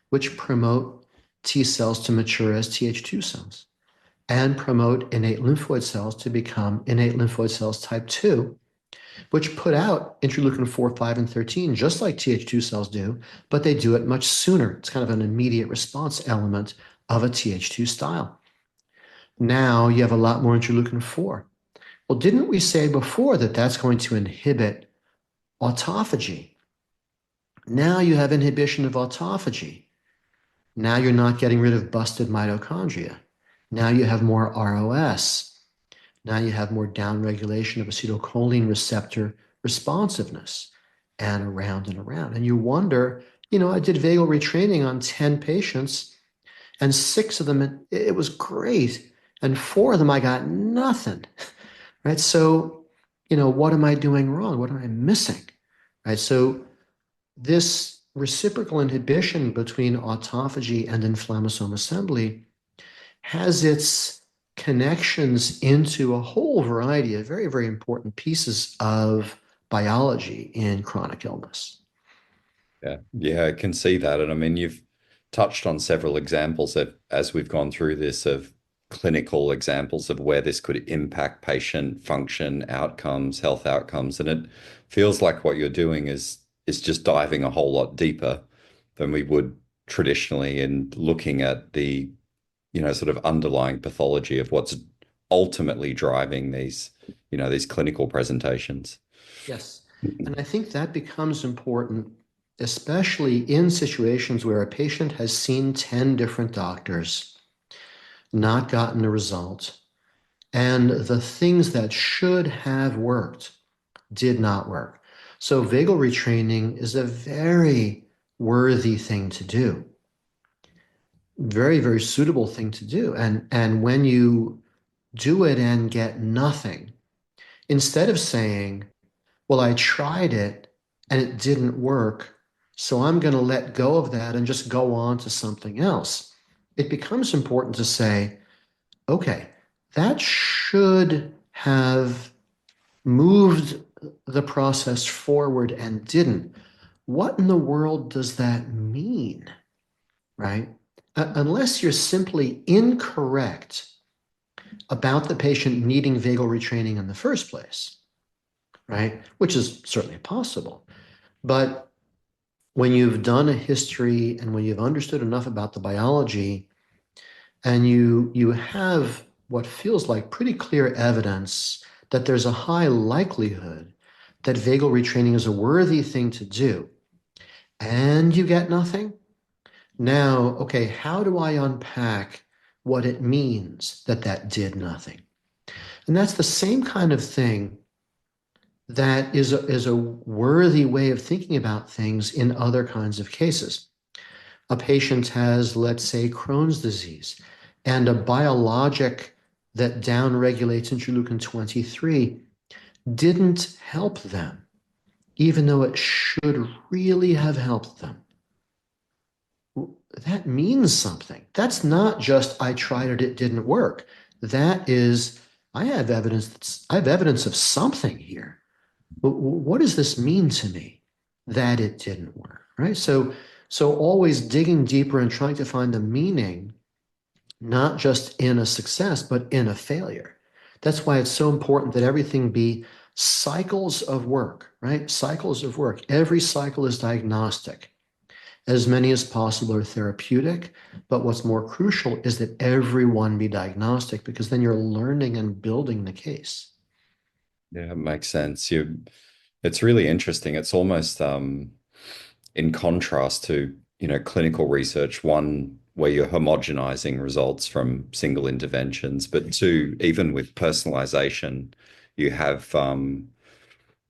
Speaker 2: which promote T cells to mature as Th2 cells and promote innate lymphoid cells to become innate lymphoid cells type 2, which put out interleukin 4, 5, and 13, just like Th2 cells do, but they do it much sooner. It's kind of an immediate response element of a Th2 style. Now you have a lot more interleukin 4. Well, didn't we say before that that's going to inhibit autophagy? Now you have inhibition of autophagy. Now you're not getting rid of busted mitochondria. Now you have more ROS. Now you have more downregulation of acetylcholine receptor responsiveness, and around and around. And you wonder, I did vagal retraining on 10 patients, and 6 of them, it was great. And 4 of them, I got nothing, right? So, what am I doing wrong? What am I missing, right? So this reciprocal inhibition between autophagy and inflammasome assembly has its connections into a whole variety of very, very important pieces of biology in chronic illness.
Speaker 1: Yeah, I can see that. And I mean, you've touched on several examples of, as we've gone through this, of clinical examples of where this could impact patient function, outcomes, health outcomes. And it feels like what you're doing is just diving a whole lot deeper than we would traditionally in looking at the, sort of underlying pathology of what's ultimately driving these clinical presentations.
Speaker 2: Yes. And I think that becomes important, especially in situations where a patient has seen 10 different doctors, not gotten a result, and the things that should have worked did not work. So vagal retraining is a very worthy thing to do. Very, very suitable thing to do. And when you do it and get nothing, instead of saying, well, I tried it and it didn't work, so I'm going to let go of that and just go on to something else, it becomes important to say, okay, that should have moved the process forward and didn't. What in the world does that mean, right? Unless you're simply incorrect about the patient needing vagal retraining in the first place, right? Which is certainly possible. But when you've done a history and when you've understood enough about the biology and you have what feels like pretty clear evidence that there's a high likelihood that vagal retraining is a worthy thing to do, and you get nothing, now, okay, how do I unpack what it means that that did nothing? And that's the same kind of thing that is a worthy way of thinking about things in other kinds of cases. A patient has, let's say, Crohn's disease, and a biologic that downregulates interleukin 23 didn't help them, even though it should really have helped them. That means something. That's not just I tried it, it didn't work. That is, I have evidence of something here. What does this mean to me that it didn't work? Right. So always digging deeper and trying to find the meaning, not just in a success, but in a failure. That's why it's so important that everything be cycles of work, right? Cycles of work. Every cycle is diagnostic. As many as possible are therapeutic, but what's more crucial is that everyone be diagnostic because then you're learning and building the case.
Speaker 1: Yeah, it makes sense. It's really interesting. It's almost in contrast to, clinical research, one where you're homogenizing results from single interventions, but two, even with personalization, you have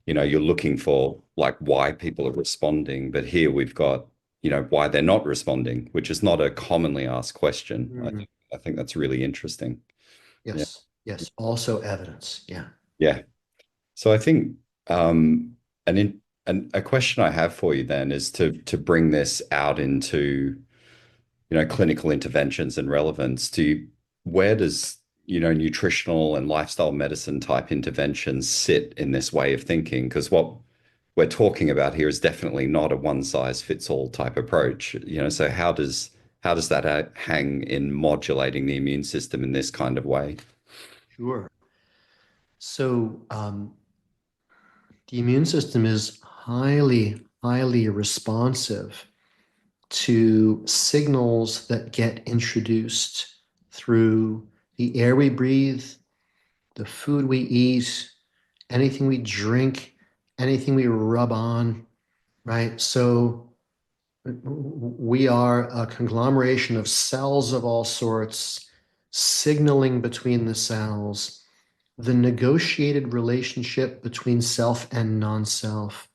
Speaker 1: you're looking for like why people are responding, but here we've got, why they're not responding, which is not a commonly asked question.
Speaker 2: Mhm.
Speaker 1: I think that's really interesting. Yeah.
Speaker 2: Yes, yes. Also evidence. Yeah.
Speaker 1: Yeah. So I think and a question I have for you then is to bring this out into, clinical interventions and relevance. Where does, nutritional and lifestyle medicine type interventions sit in this way of thinking? Because what we're talking about here is definitely not a one size fits all type approach. So how does that hang in modulating the immune system in this kind of way?
Speaker 2: Sure. So the immune system is highly, highly responsive to signals that get introduced through the air we breathe, the food we eat, anything we drink, anything we rub on, right? So we are a conglomeration of cells of all sorts, signaling between the cells, the negotiated relationship between self and non-self.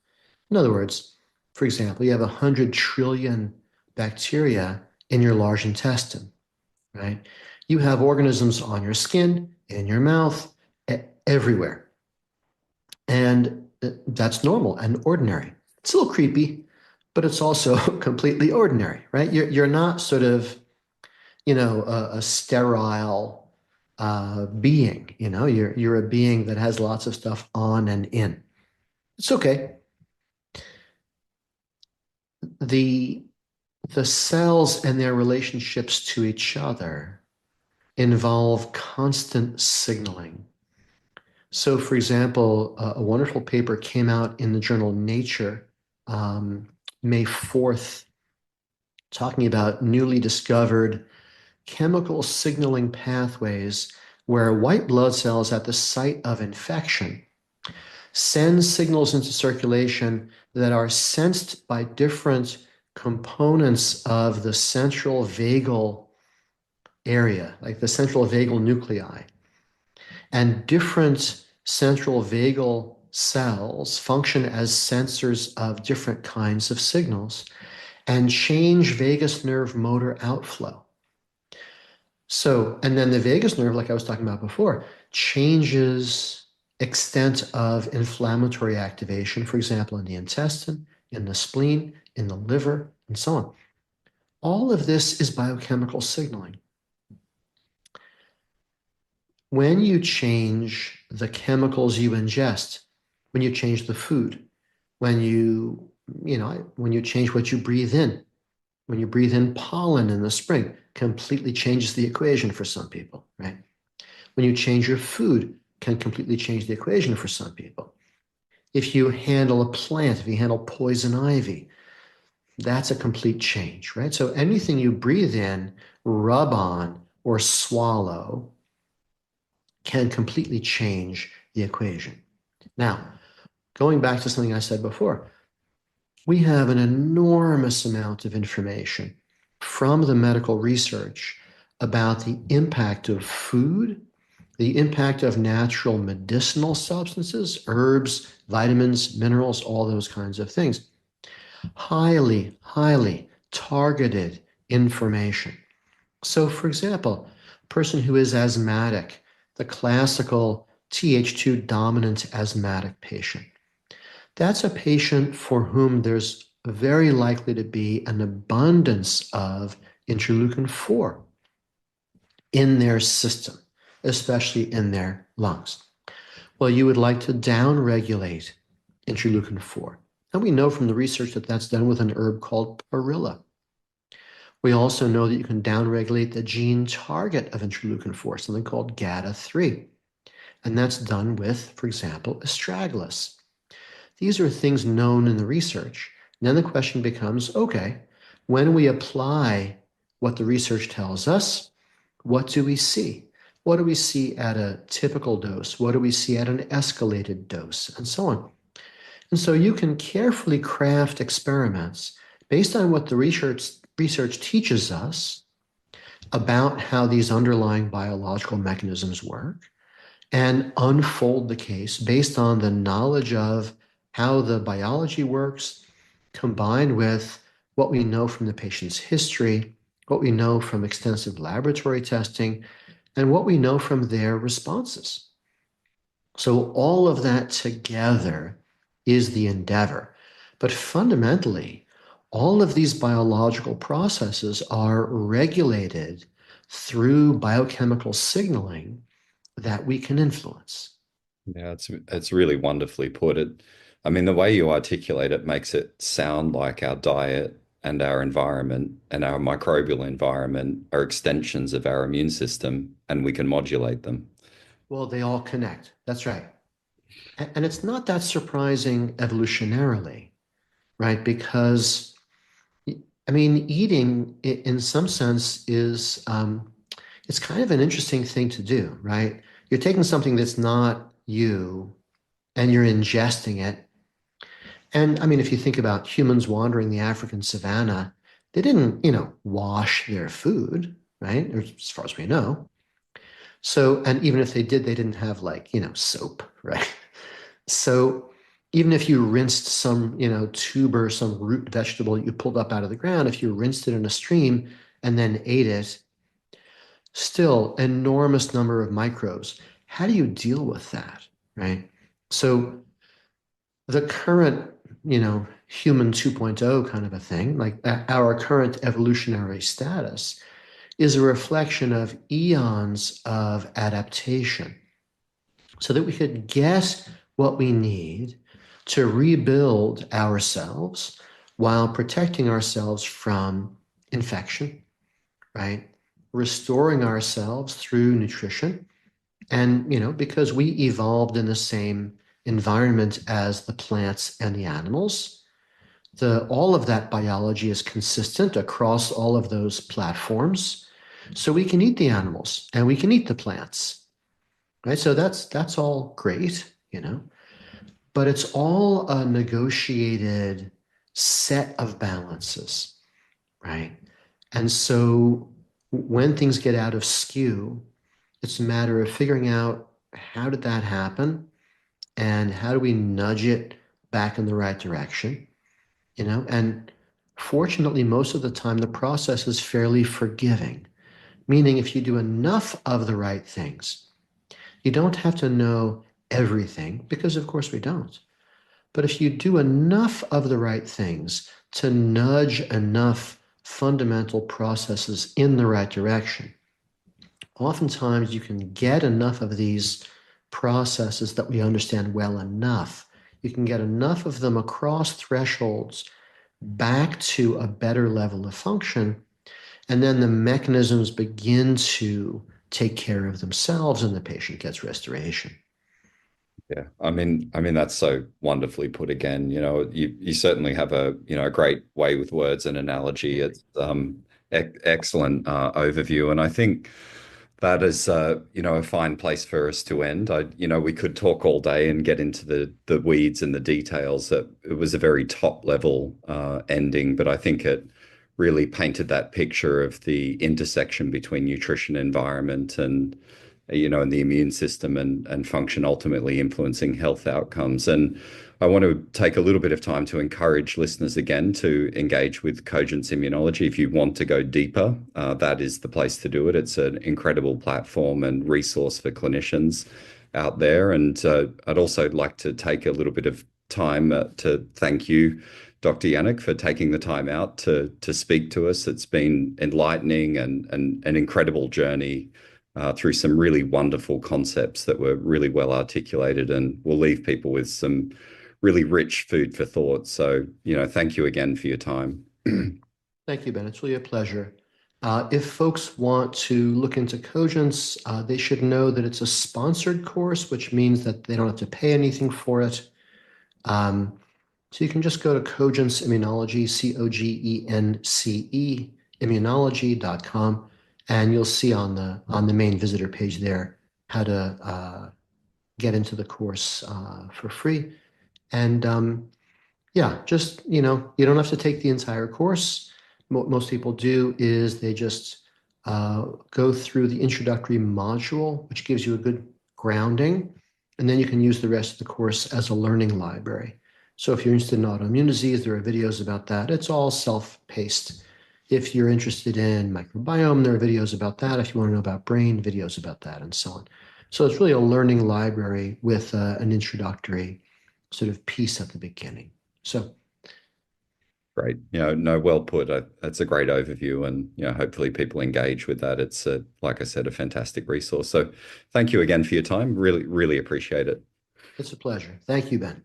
Speaker 2: In other words, for example, you have 100 trillion bacteria in your large intestine, right? You have organisms on your skin, in your mouth, everywhere. And that's normal and ordinary. It's a little creepy, but it's also completely ordinary, right? You're not sort of, a sterile being, you're a being that has lots of stuff on and in. It's okay. The the cells and their relationships to each other involve constant signaling. So, for example, a wonderful paper came out in the journal Nature May 4th, talking about newly discovered chemical signaling pathways where white blood cells at the site of infection send signals into circulation that are sensed by different components of the central vagal area, like the central vagal nuclei. And different central vagal cells function as sensors of different kinds of signals and change vagus nerve motor outflow. So, and then the vagus nerve, like I was talking about before, changes extent of inflammatory activation, for example, in the intestine, in the spleen, in the liver, and so on. All of this is biochemical signaling. When you change the chemicals you ingest, when you change the food, when when you change what you breathe in, when you breathe in pollen in the spring, completely changes the equation for some people, right? When you change your food, can completely change the equation for some people. If you handle a plant, if you handle poison ivy, that's a complete change, right? So anything you breathe in, rub on, or swallow can completely change the equation. Now, going back to something I said before, we have an enormous amount of information from the medical research about the impact of food the impact of natural medicinal substances, herbs, vitamins, minerals, all those kinds of things. Highly, highly targeted information. So, for example, a person who is asthmatic, the classical Th2 dominant asthmatic patient, that's a patient for whom there's very likely to be an abundance of interleukin 4 in their system, especially in their lungs. Well, you would like to downregulate interleukin 4. And we know from the research that that's done with an herb called perilla. We also know that you can downregulate the gene target of interleukin 4, something called GATA3. And that's done with, for example, astragalus. These are things known in the research. And then the question becomes, okay, when we apply what the research tells us, what do we see? What do we see at a typical dose? What do we see at an escalated dose? And so on. And so you can carefully craft experiments based on what the research teaches us about how these underlying biological mechanisms work and unfold the case based on the knowledge of how the biology works, combined with what we know from the patient's history, what we know from extensive laboratory testing, and what we know from their responses. So all of that together is the endeavor. But fundamentally, all of these biological processes are regulated through biochemical signaling that we can influence.
Speaker 1: Yeah, it's really wonderfully put. I mean, the way you articulate it makes it sound like our diet and our environment and our microbial environment are extensions of our immune system, and we can modulate them.
Speaker 2: Well, they all connect. That's right. And it's not that surprising evolutionarily, right? Because, I mean, eating in some sense is, it's kind of an interesting thing to do, right? You're taking something that's not you and you're ingesting it. And I mean, if you think about humans wandering the African savannah, they didn't, wash their food, right? Or as far as we know. So, and even if they did, they didn't have like, soap, right? So even if you rinsed some, tuber, some root vegetable that you pulled up out of the ground, if you rinsed it in a stream and then ate it, still enormous number of microbes. How do you deal with that, right? So the current, human 2.0 kind of a thing, like our current evolutionary status, is a reflection of eons of adaptation so that we could get what we need to rebuild ourselves while protecting ourselves from infection, right? Restoring ourselves through nutrition. And, because we evolved in the same environment as the plants and the animals, all of that biology is consistent across all of those platforms. So we can eat the animals and we can eat the plants, right? So that's all great, but it's all a negotiated set of balances, right? And so when things get out of skew, it's a matter of figuring out how did that happen and how do we nudge it back in the right direction, And fortunately, most of the time, the process is fairly forgiving, meaning if you do enough of the right things, you don't have to know everything because, of course, we don't. But if you do enough of the right things to nudge enough fundamental processes in the right direction, oftentimes you can get enough of these processes that we understand well enough. You can get enough of them across thresholds back to a better level of function. And then the mechanisms begin to take care of themselves and the patient gets restoration.
Speaker 1: Yeah, I mean that's so wonderfully put again. You certainly have a great way with words and analogy. It's excellent overview, and I think that is a fine place for us to end. We could talk all day and get into the weeds and the details. It was a very top level ending, but I think it really painted that picture of the intersection between nutrition, environment, and and the immune system and function ultimately influencing health outcomes. And I want to take a little bit of time to encourage listeners again to engage with Cogent's Immunology. If you want to go deeper, that is the place to do it. It's an incredible platform and resource for clinicians out there. And I'd also like to take a little bit of time to thank you, Dr. Yanuck, for taking the time out to speak to us. It's been enlightening and an incredible journey through some really wonderful concepts that were really well articulated, and will leave people with some really rich food for thought. So, thank you again for your time.
Speaker 2: Thank you, Ben. It's really a pleasure. If folks want to look into Cogents, they should know that it's a sponsored course, which means that they don't have to pay anything for it. So you can just go to Cogent's Immunology, COGENCE, immunology.com, and you'll see on the main visitor page there how to get into the course for free. And yeah, just, you don't have to take the entire course. Most people do is they just go through the introductory module, which gives you a good grounding, and then you can use the rest of the course as a learning library. So if you're interested in autoimmune disease, there are videos about that. It's all self-paced. If you're interested in microbiome, there are videos about that. If you want to know about brain, videos about that, and so on. So it's really a learning library with an introductory sort of piece at the beginning. So
Speaker 1: Great. No, well put. That's a great overview, and hopefully people engage with that. It's like I said, a fantastic resource. So thank you again for your time. Really, really appreciate it.
Speaker 2: it's a pleasure. Thank you, Ben.